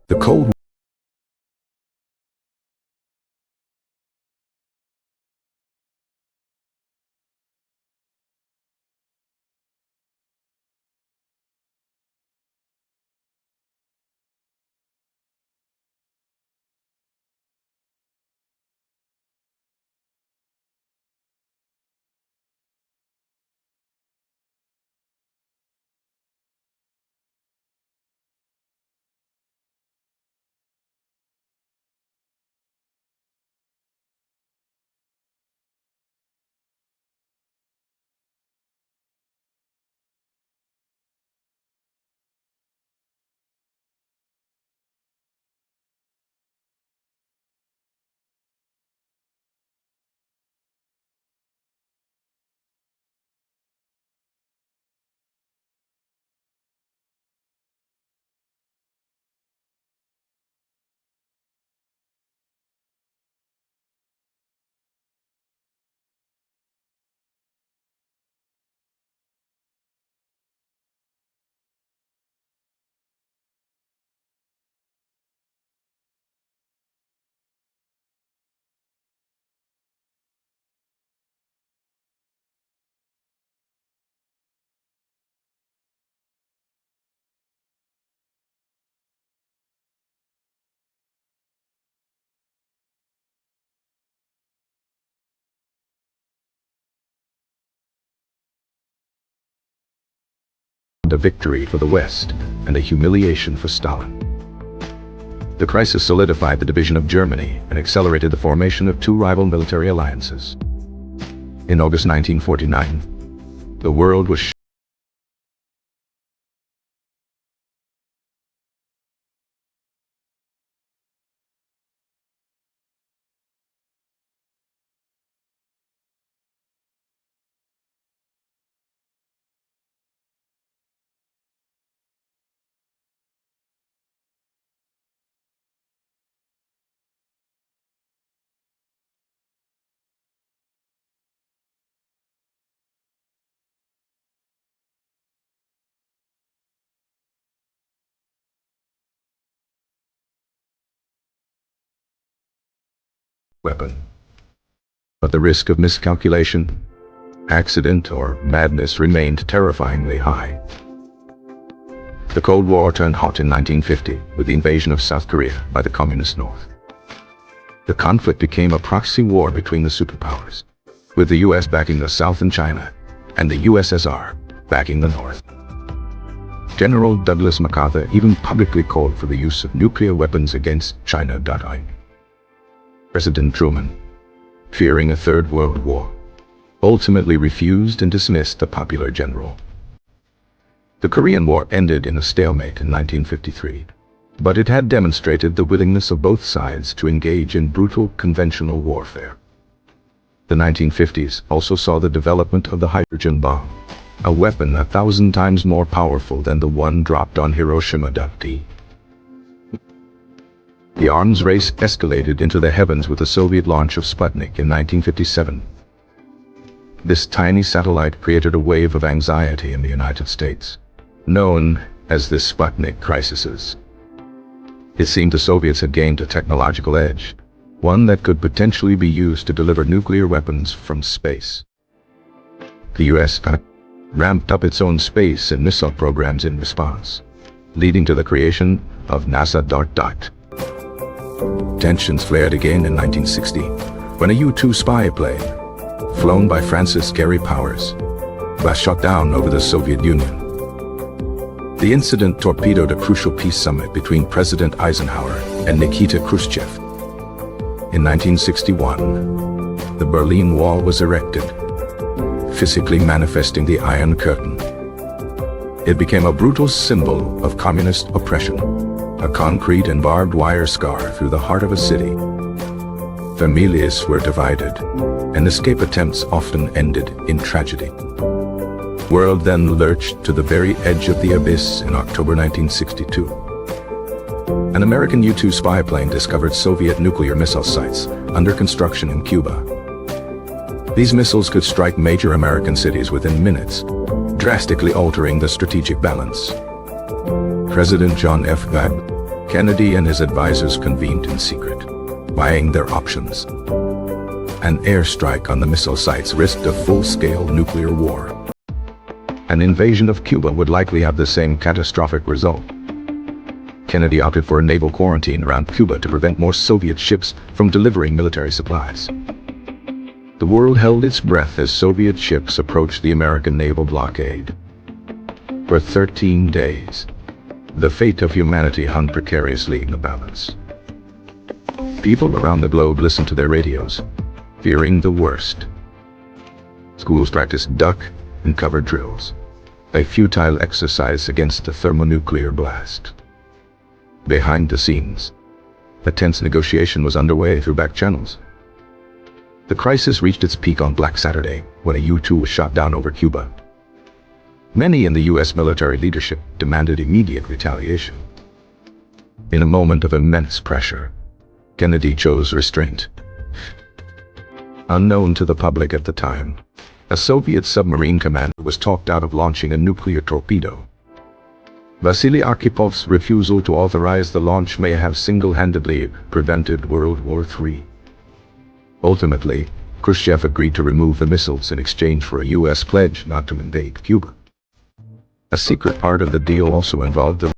The Cold a victory for the West and a humiliation for Stalin. The crisis solidified the division of Germany and accelerated the formation of two rival military alliances. In August 1949, the world was weapon. But the risk of miscalculation, accident, or madness remained terrifyingly high. The Cold War turned hot in 1950 with the invasion of South Korea by the Communist North. The conflict became a proxy war between the superpowers, with the US backing the South and China, and the USSR backing the North. General Douglas MacArthur even publicly called for the use of nuclear weapons against China. President Truman, fearing a Third World War, ultimately refused and dismissed the popular general. The Korean War ended in a stalemate in 1953, but it had demonstrated the willingness of both sides to engage in brutal conventional warfare. The 1950s also saw the development of the hydrogen bomb, a weapon 1,000 times more powerful than the one dropped on Hiroshima. The arms race escalated into the heavens with the Soviet launch of Sputnik in 1957. This tiny satellite created a wave of anxiety in the United States, known as the Sputnik crises. It seemed the Soviets had gained a technological edge, one that could potentially be used to deliver nuclear weapons from space. The US ramped up its own space and missile programs in response, leading to the creation of NASA. Tensions flared again in 1960, when a U-2 spy plane, flown by Francis Gary Powers, was shot down over the Soviet Union. The incident torpedoed a crucial peace summit between President Eisenhower and Nikita Khrushchev. In 1961, the Berlin Wall was erected, physically manifesting the Iron Curtain. It became a brutal symbol of communist oppression, a concrete and barbed wire scar through the heart of a city. Families were divided, and escape attempts often ended in tragedy. World then lurched to the very edge of the abyss in October 1962. An American U-2 spy plane discovered Soviet nuclear missile sites under construction in Cuba. These missiles could strike major American cities within minutes, drastically altering the strategic balance. President John F. Kennedy and his advisors convened in secret, buying their options. An airstrike on the missile sites risked a full-scale nuclear war. An invasion of Cuba would likely have the same catastrophic result. Kennedy opted for a naval quarantine around Cuba to prevent more Soviet ships from delivering military supplies. The world held its breath as Soviet ships approached the American naval blockade. For 13 days, the fate of humanity hung precariously in the balance. People around the globe listened to their radios, fearing the worst. Schools practiced duck and cover drills, a futile exercise against the thermonuclear blast. Behind the scenes, a tense negotiation was underway through back channels. The crisis reached its peak on Black Saturday when a U-2 was shot down over Cuba. Many in the U.S. military leadership demanded immediate retaliation. In a moment of immense pressure, Kennedy chose restraint. Unknown to the public at the time, a Soviet submarine commander was talked out of launching a nuclear torpedo. Vasily Arkhipov's refusal to authorize the launch may have single-handedly prevented World War III. Ultimately, Khrushchev agreed to remove the missiles in exchange for a U.S. pledge not to invade Cuba. A secret part of the deal also involved the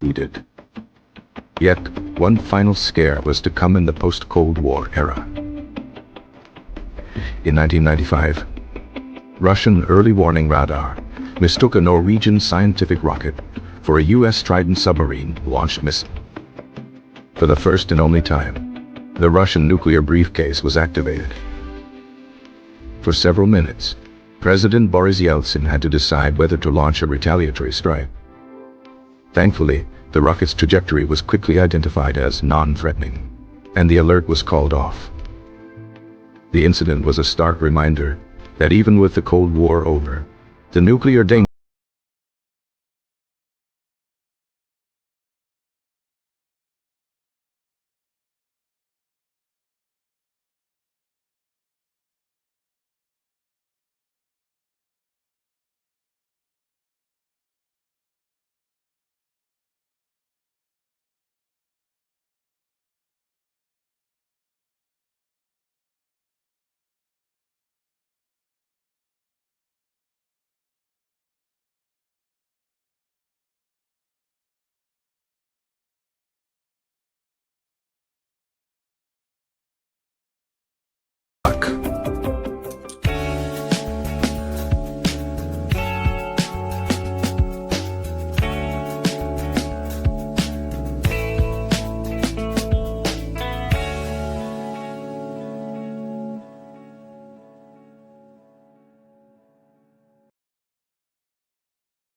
needed. Yet, one final scare was to come in the post-Cold War era. In 1995, Russian early warning radar mistook a Norwegian scientific rocket for a U.S. Trident submarine-launched missile. For the first and only time, the Russian nuclear briefcase was activated. For several minutes, President Boris Yeltsin had to decide whether to launch a retaliatory strike. Thankfully, the rocket's trajectory was quickly identified as non-threatening, and the alert was called off. The incident was a stark reminder that even with the Cold War over, the nuclear danger